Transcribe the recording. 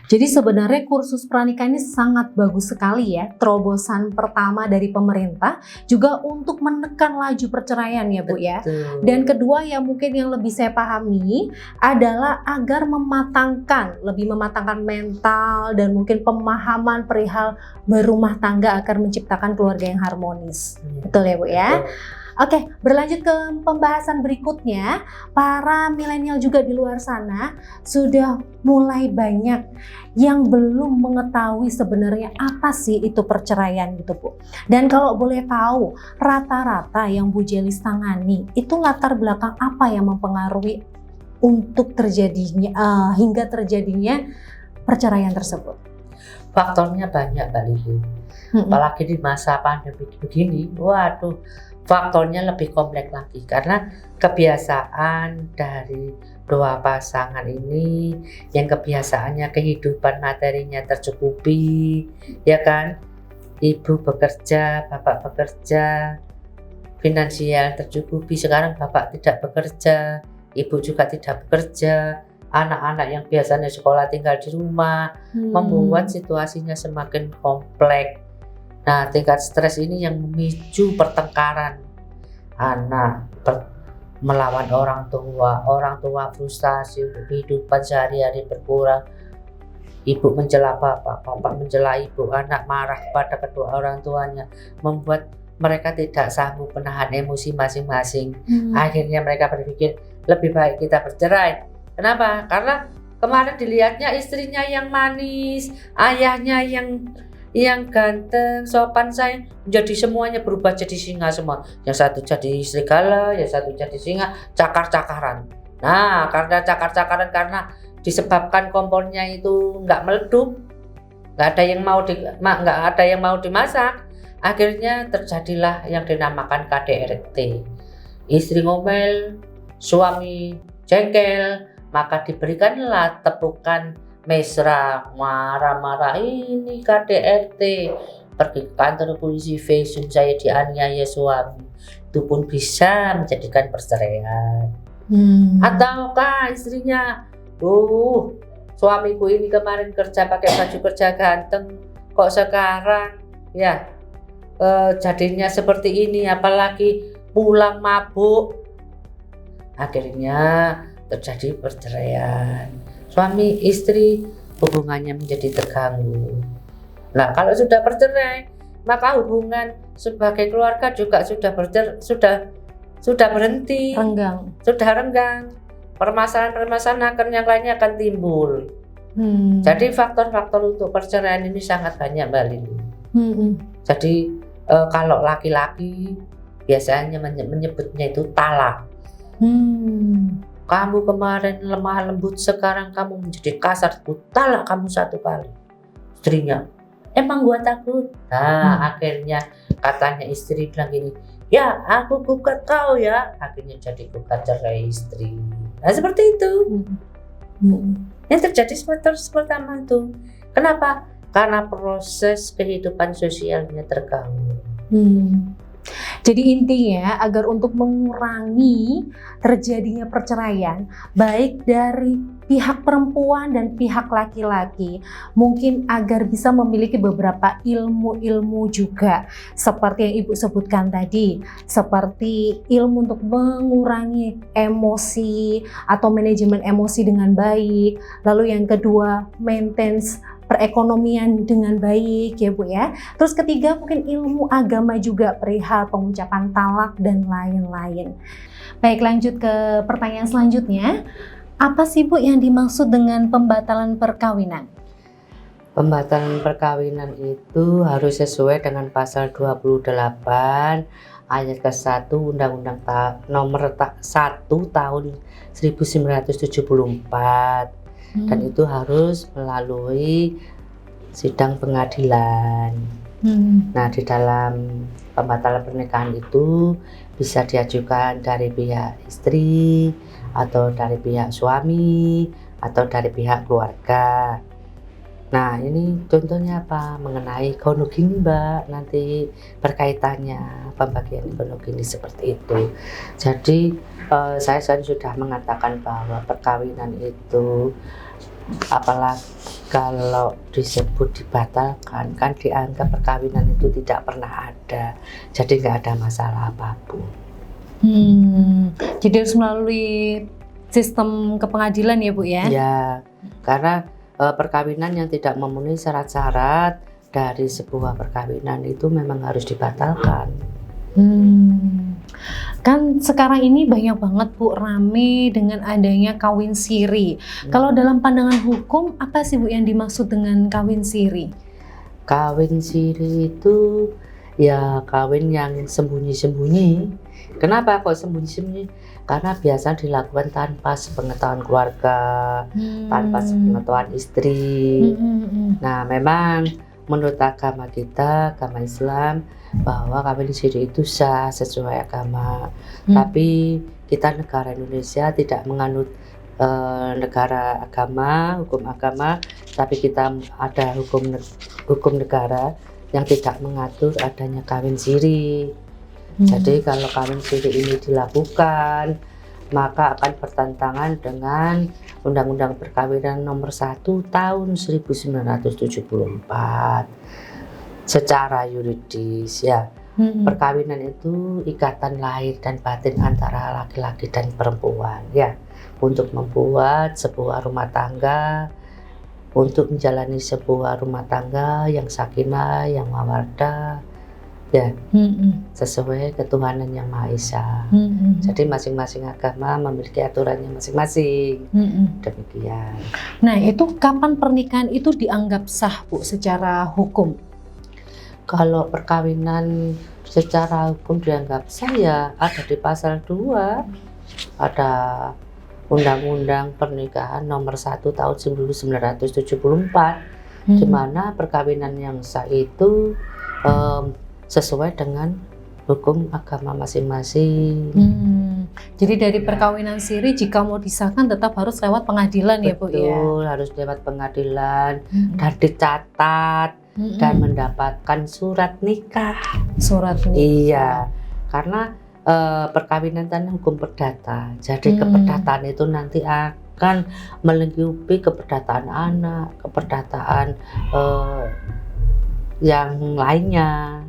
Jadi sebenarnya kursus pranikah ini sangat bagus sekali ya, terobosan pertama dari pemerintah juga untuk menekan laju perceraian ya Bu ya. Betul. Dan kedua yang mungkin yang lebih saya pahami adalah agar lebih mematangkan mental dan mungkin pemahaman perihal berumah tangga agar menciptakan keluarga yang harmonis. Betul ya Bu ya? Betul. Oke, berlanjut ke pembahasan berikutnya, para milenial juga di luar sana sudah mulai banyak yang belum mengetahui sebenarnya apa sih itu perceraian gitu Bu. Dan kalau boleh tahu, rata-rata yang Bu Jelis tangani itu latar belakang apa yang mempengaruhi untuk hingga terjadinya perceraian tersebut? Faktornya banyak Mbak Lili. Apalagi di masa pandemi begini, waduh, faktornya lebih kompleks lagi karena kebiasaan dari dua pasangan ini yang kebiasaannya kehidupan materinya tercukupi, ya kan? Ibu bekerja, bapak bekerja, finansial tercukupi. Sekarang bapak tidak bekerja, ibu juga tidak bekerja, anak-anak yang biasanya sekolah tinggal di rumah, membuat situasinya semakin kompleks. Nah, tingkat stres ini yang memicu pertengkaran anak melawan orang tua frustasi untuk kehidupan sehari-hari berkurang, ibu mencela bapak mencela ibu, anak marah kepada kedua orang tuanya, membuat mereka tidak sanggup menahan emosi masing-masing. Akhirnya mereka berpikir lebih baik kita bercerai. Kenapa? Karena kemarin dilihatnya istrinya yang manis, ayahnya yang ganteng, sopan sayang, jadi semuanya berubah jadi singa semua. Yang satu jadi serigala, yang satu jadi singa, cakar-cakaran. Nah, karena cakar-cakaran karena disebabkan kompornya itu nggak meledup, nggak ada yang mau dimasak, akhirnya terjadilah yang dinamakan KDRT. Istri ngomel, suami jengkel, maka diberikanlah tepukan mesra, marah-marah, ini KDRT, pergi ke kantor polisi, fashion saya dianiaya suami. Itu pun bisa menjadikan perceraian. Ataukah istrinya, suamiku ini kemarin kerja pakai baju kerja ganteng, kok sekarang ya jadinya seperti ini, apalagi pulang mabuk, akhirnya terjadi perceraian. Suami istri hubungannya menjadi terganggu. Nah, kalau sudah bercerai, maka hubungan sebagai keluarga juga sudah berhenti, sudah renggang. Permasalahan yang lainnya akan timbul. Jadi faktor-faktor untuk perceraian ini sangat banyak Mbak Lili. Jadi kalau laki-laki biasanya menyebutnya itu talak. Kamu kemarin lemah lembut, sekarang kamu menjadi kasar, talak kamu satu kali. Istrinya, emang gua takut. Nah, akhirnya katanya istri bilang gini, ya aku gugat kau ya. Akhirnya jadi gugat cerai istri. Nah, seperti itu. Yang terjadi pertama itu. Kenapa? Karena proses kehidupan sosialnya terganggu. Jadi intinya agar untuk mengurangi terjadinya perceraian baik dari pihak perempuan dan pihak laki-laki, mungkin agar bisa memiliki beberapa ilmu-ilmu juga seperti yang Ibu sebutkan tadi, seperti ilmu untuk mengurangi emosi atau manajemen emosi dengan baik, lalu yang kedua maintenance perekonomian dengan baik ya Bu ya. Terus ketiga mungkin ilmu agama juga perihal pengucapan talak dan lain-lain. Baik, lanjut ke pertanyaan selanjutnya. Apa sih Bu yang dimaksud dengan pembatalan perkawinan? Pembatalan perkawinan itu harus sesuai dengan pasal 28 ayat ke-1 Undang-Undang nomor 1 tahun 1974. Dan itu harus melalui sidang pengadilan. Nah, di dalam pembatalan pernikahan itu bisa diajukan dari pihak istri atau dari pihak suami atau dari pihak keluarga. Nah, ini contohnya apa? Mengenai gonogini Mbak, nanti berkaitannya pembagian gonogini seperti itu. Jadi saya sudah mengatakan bahwa perkawinan itu apalagi kalau disebut dibatalkan kan dianggap perkawinan itu tidak pernah ada, jadi nggak ada masalah apapun. Jadi harus melalui sistem ke pengadilan ya Bu ya? Ya, karena perkawinan yang tidak memenuhi syarat-syarat dari sebuah perkawinan itu memang harus dibatalkan. Kan sekarang ini banyak banget Bu rame dengan adanya kawin siri. Kalau dalam pandangan hukum apa sih Bu yang dimaksud dengan kawin siri? Kawin siri itu ya kawin yang sembunyi-sembunyi. Kenapa kok sembunyi-sembunyi? Karena biasa dilakukan tanpa sepengetahuan keluarga, tanpa sepengetahuan istri. Nah, memang menurut agama kita, agama Islam, bahwa kawin siri itu sah sesuai agama. Tapi kita negara Indonesia tidak menganut negara agama, hukum agama, tapi kita ada hukum negara yang tidak mengatur adanya kawin siri. Jadi kalau kawin siri ini dilakukan, maka akan bertentangan dengan Undang-Undang Perkawinan Nomor 1 Tahun 1974. Secara yuridis ya, perkawinan itu ikatan lahir dan batin antara laki-laki dan perempuan ya, untuk membuat sebuah rumah tangga, untuk menjalani sebuah rumah tangga yang sakinah, yang mawaddah ya, sesuai ketuhanan yang Maha Esa. Jadi masing-masing agama memiliki aturannya masing-masing. Demikian. Nah, itu kapan pernikahan itu dianggap sah Bu secara hukum? Kalau perkawinan secara hukum dianggap sah ya ada di pasal 2, ada Undang-Undang Pernikahan Nomor 1 Tahun 1974, di mana perkawinan yang sah itu sesuai dengan hukum agama masing-masing. Jadi dari perkawinan siri jika mau disahkan tetap harus lewat pengadilan. Betul, ya Bu ya? harus lewat pengadilan dan dicatat dan mendapatkan surat nikah. Surat nikah. Iya, karena perkawinan kan hukum perdata. Jadi keperdataan itu nanti akan melingkupi keperdataan anak, keperdataan yang lainnya.